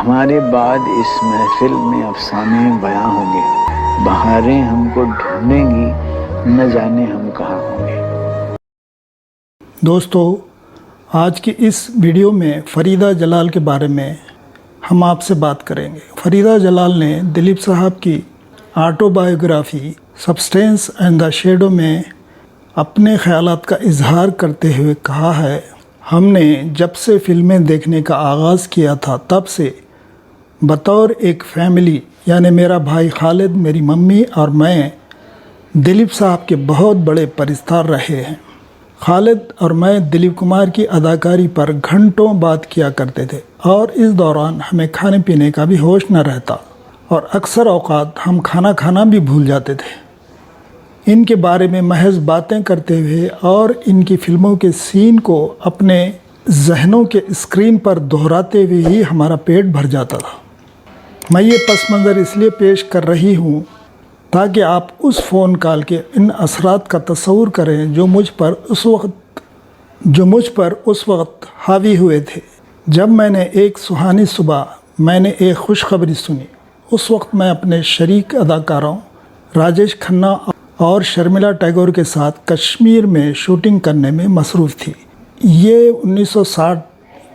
ہمارے بعد اس محفل میں افسانے بیاں ہوں گے، بہاریں ہم کو ڈھونڈیں گی، نہ جانے ہم کہاں ہوں گے۔ دوستو، آج کی اس ویڈیو میں فریدہ جلال کے بارے میں ہم آپ سے بات کریں گے۔ فریدہ جلال نے دلیپ صاحب کی auto biography substance and the shadow میں اپنے خیالات کا اظہار کرتے ہوئے کہا ہے، ہم نے جب سے فلمیں دیکھنے کا آغاز کیا تھا تب سے بطور ایک فیملی، یعنی میرا بھائی خالد، میری ممی اور میں دلیپ صاحب کے بہت بڑے پرستار رہے ہیں۔ خالد اور میں دلیپ کمار کی اداکاری پر گھنٹوں بات کیا کرتے تھے اور اس دوران ہمیں کھانے پینے کا بھی ہوش نہ رہتا اور اکثر اوقات ہم کھانا کھانا بھی بھول جاتے تھے۔ ان کے بارے میں محض باتیں کرتے ہوئے اور ان کی فلموں کے سین کو اپنے ذہنوں کے اسکرین پر دہراتے ہوئے ہی ہمارا پیٹ بھر جاتا تھا۔ میں یہ پس منظر اس لیے پیش کر رہی ہوں تاکہ آپ اس فون کال کے ان اثرات کا تصور کریں جو مجھ پر اس وقت حاوی ہوئے تھے۔ جب میں نے ایک سہانی صبح ایک خوشخبری سنی۔ اس وقت میں اپنے شریک اداکاروں راجیش کھنہ اور شرمیلا ٹیگور کے ساتھ کشمیر میں شوٹنگ کرنے میں مصروف تھی۔ یہ 1960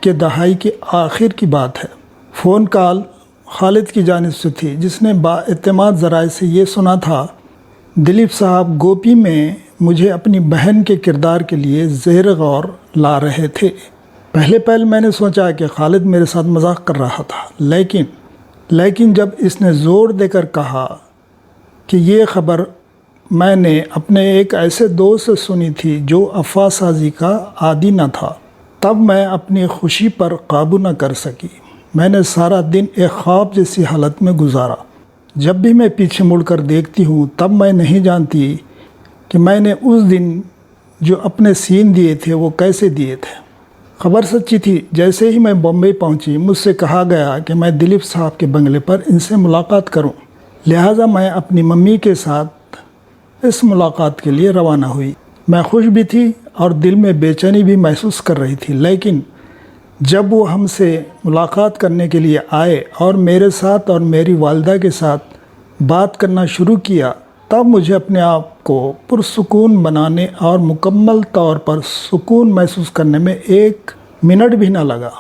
کے دہائی کے آخر کی بات ہے۔ فون کال خالد کی جانب سے تھی، جس نے بااعتماد ذرائع سے یہ سنا تھا، دلیپ صاحب گوپی میں مجھے اپنی بہن کے کردار کے لیے زیر غور لا رہے تھے۔ پہلے میں نے سوچا کہ خالد میرے ساتھ مذاق کر رہا تھا، لیکن جب اس نے زور دے کر کہا کہ یہ خبر میں نے اپنے ایک ایسے دوست سے سنی تھی جو افواہ سازی کا عادی نہ تھا، تب میں اپنی خوشی پر قابو نہ کر سکی۔ میں نے سارا دن ایک خواب جیسی حالت میں گزارا۔ جب بھی میں پیچھے مڑ کر دیکھتی ہوں تب میں نہیں جانتی کہ میں نے اس دن جو اپنے سین دیے تھے وہ کیسے دیے تھے۔ خبر سچی تھی۔ جیسے ہی میں بمبئی پہنچی، مجھ سے کہا گیا کہ میں دلیپ صاحب کے بنگلے پر ان سے ملاقات کروں، لہٰذا میں اپنی ممی کے ساتھ اس ملاقات کے لیے روانہ ہوئی۔ میں خوش بھی تھی اور دل میں بے چینی بھی محسوس کر رہی تھی، لیکن جب وہ ہم سے ملاقات کرنے کے لیے آئے اور میرے ساتھ اور میری والدہ کے ساتھ بات کرنا شروع کیا، تب مجھے اپنے آپ کو پرسکون بنانے اور مکمل طور پر سکون محسوس کرنے میں ایک منٹ بھی نہ لگا۔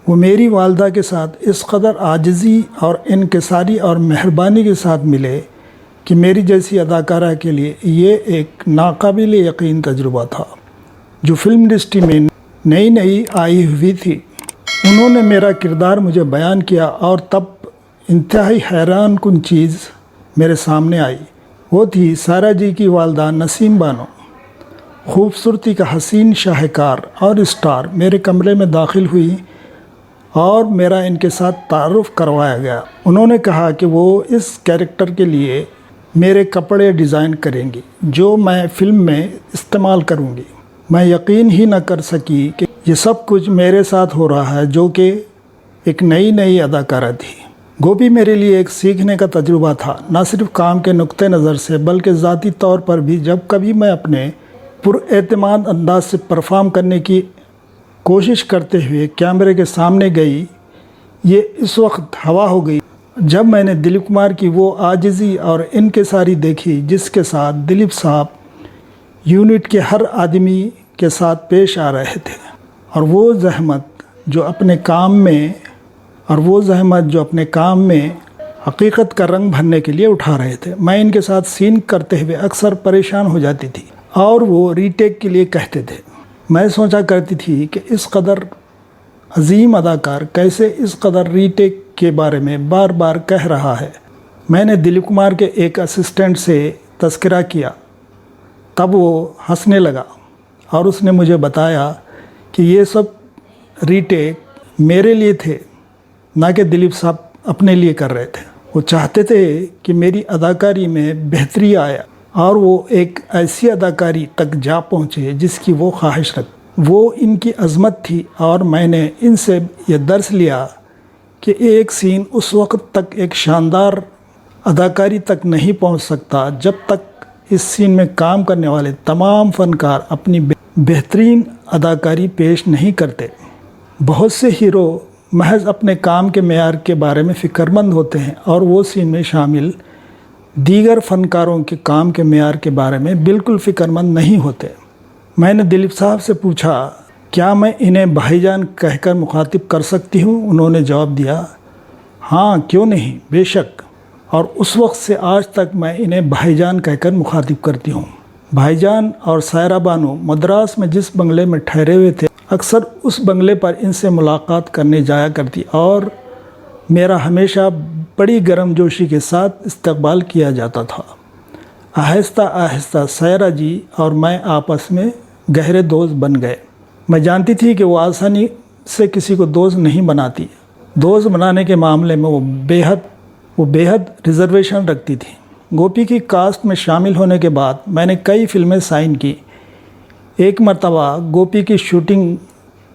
وہ میری والدہ کے ساتھ اس قدر عاجزی اور انکساری اور مہربانی کے ساتھ ملے کہ میری جیسی اداکارہ کے لیے یہ ایک ناقابل یقین تجربہ تھا جو فلم انڈسٹری میں نئی آئی ہوئی تھی۔ انہوں نے میرا کردار مجھے بیان کیا اور تب انتہائی حیران کن چیز میرے سامنے آئی۔ وہ تھی سارا جی کی والدہ نسیم بانو۔ خوبصورتی کا حسین شاہکار اور اسٹار میرے کمرے میں داخل ہوئی اور میرا ان کے ساتھ تعارف کروایا گیا۔ انہوں نے کہا کہ وہ اس کیریکٹر کے لیے میرے کپڑے ڈیزائن کریں گی جو میں فلم میں استعمال کروں گی۔ میں یقین ہی نہ کر سکی کہ یہ سب کچھ میرے ساتھ ہو رہا ہے، جو کہ ایک نئی اداکارہ تھی۔ گوپی میرے لیے ایک سیکھنے کا تجربہ تھا، نہ صرف کام کے نقطہ نظر سے بلکہ ذاتی طور پر بھی۔ جب کبھی میں اپنے پراعتماد انداز سے پرفارم کرنے کی کوشش کرتے ہوئے کیمرے کے سامنے گئی، یہ اس وقت ہوا ہو گئی جب میں نے دلیپ کمار کی وہ عاجزی اور انکساری دیکھی جس کے ساتھ دلیپ صاحب یونٹ کے ہر آدمی کے ساتھ پیش آ رہے تھے، اور وہ زحمت جو اپنے کام میں حقیقت کا رنگ بھرنے کے لیے اٹھا رہے تھے۔ میں ان کے ساتھ سین کرتے ہوئے اکثر پریشان ہو جاتی تھی اور وہ ری ٹیک کے لیے کہتے تھے۔ میں سوچا کرتی تھی کہ اس قدر عظیم اداکار کیسے اس قدر ری ٹیک کے بارے میں بار بار کہہ رہا ہے۔ میں نے دلیپ کمار کے ایک اسسٹنٹ سے تذکرہ کیا، تب وہ ہنسنے لگا اور اس نے مجھے بتایا کہ یہ سب ری ٹیک میرے لیے تھے، نہ کہ دلیپ صاحب اپنے لیے کر رہے تھے۔ وہ چاہتے تھے کہ میری اداکاری میں بہتری آئے اور وہ ایک ایسی اداکاری تک جا پہنچے جس کی وہ خواہش رکھتے۔ وہ ان کی عظمت تھی اور میں نے ان سے یہ درس لیا کہ ایک سین اس وقت تک ایک شاندار اداکاری تک نہیں پہنچ سکتا جب تک اس سین میں کام کرنے والے تمام فنکار اپنی بہترین اداکاری پیش نہیں کرتے۔ بہت سے ہیرو محض اپنے کام کے معیار کے بارے میں فکر مند ہوتے ہیں اور وہ سین میں شامل دیگر فنکاروں کے کام کے معیار کے بارے میں بالکل فکر مند نہیں ہوتے۔ میں نے دلیپ صاحب سے پوچھا کیا میں انہیں بھائی جان کہہ کر مخاطب کر سکتی ہوں؟ انہوں نے جواب دیا ہاں کیوں نہیں، بے شک، اور اس وقت سے آج تک میں انہیں بھائی جان کہہ کر مخاطب کرتی ہوں۔ بھائی جان اور سائرہ بانو مدراس میں جس بنگلے میں ٹھہرے ہوئے تھے اکثر اس بنگلے پر ان سے ملاقات کرنے جایا کرتی اور میرا ہمیشہ بڑی گرم جوشی کے ساتھ استقبال کیا جاتا تھا۔ آہستہ آہستہ سائرہ جی اور میں آپس میں گہرے دوست بن گئے۔ میں جانتی تھی کہ وہ آسانی سے کسی کو دوست نہیں بناتی۔ دوست بنانے کے معاملے میں وہ بے حد ریزرویشن رکھتی تھی۔ گوپی کی کاسٹ میں شامل ہونے کے بعد میں نے کئی فلمیں سائن کی۔ ایک مرتبہ گوپی کی شوٹنگ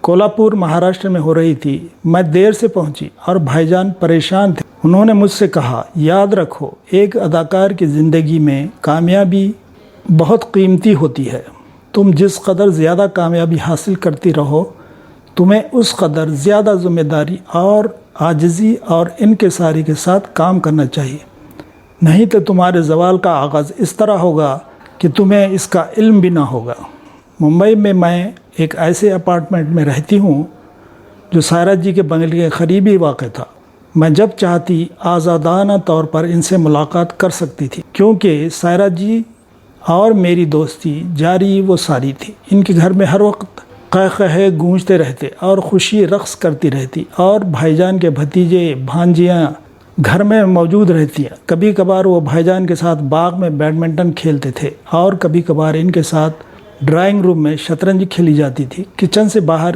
کولاپور مہاراشٹر میں ہو رہی تھی۔ میں دیر سے پہنچی اور بھائی جان پریشان تھے۔ انہوں نے مجھ سے کہا یاد رکھو ایک اداکار کی زندگی میں کامیابی بہت قیمتی ہوتی ہے۔ تم جس قدر زیادہ کامیابی حاصل کرتی رہو تمہیں اس قدر زیادہ ذمہ داری اور عاجزی اور انکساری کے ساتھ کام کرنا چاہیے، نہیں تو تمہارے زوال کا آغاز اس طرح ہوگا کہ تمہیں اس کا علم بھی نہ ہوگا۔ ممبئی میں ایک ایسے اپارٹمنٹ میں رہتی ہوں جو سائرہ جی کے بنگلے کے قریب ہی واقع تھا۔ میں جب چاہتی آزادانہ طور پر ان سے ملاقات کر سکتی تھی کیونکہ سائرہ جی اور میری دوستی جاری و ساری تھی۔ ان کے گھر میں ہر وقت قہقہے گونجتے رہتے اور خوشی رقص کرتی رہتی اور بھائی جان کے بھتیجے بھانجیاں گھر میں موجود رہتی ہیں۔ کبھی کبھار وہ بھائی جان کے ساتھ باغ میں بیڈمنٹن کھیلتے تھے اور کبھی کبھار ان کے ساتھ ڈرائنگ روم میں شطرنج کھیلی جاتی تھی۔ کچن سے باہر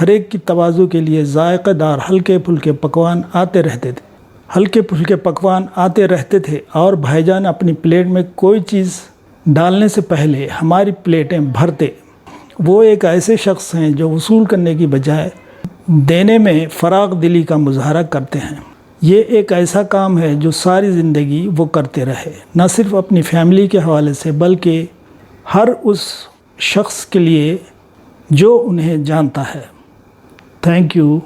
ہر ایک کی تواضع کے لیے ذائقہ دار ہلکے پھلکے پکوان آتے رہتے تھے اور بھائی جان اپنی پلیٹ میں کوئی چیز ڈالنے سے پہلے ہماری پلیٹیں بھرتے۔ وہ ایک ایسے شخص ہیں جو وصول کرنے کی بجائے دینے میں فراغ دلی کا مظاہرہ کرتے ہیں۔ یہ ایک ایسا کام ہے جو ساری زندگی وہ کرتے رہے، نہ صرف اپنی فیملی کے حوالے سے بلکہ ہر اس شخص کے لیے جو انہیں جانتا ہے۔ Thank you.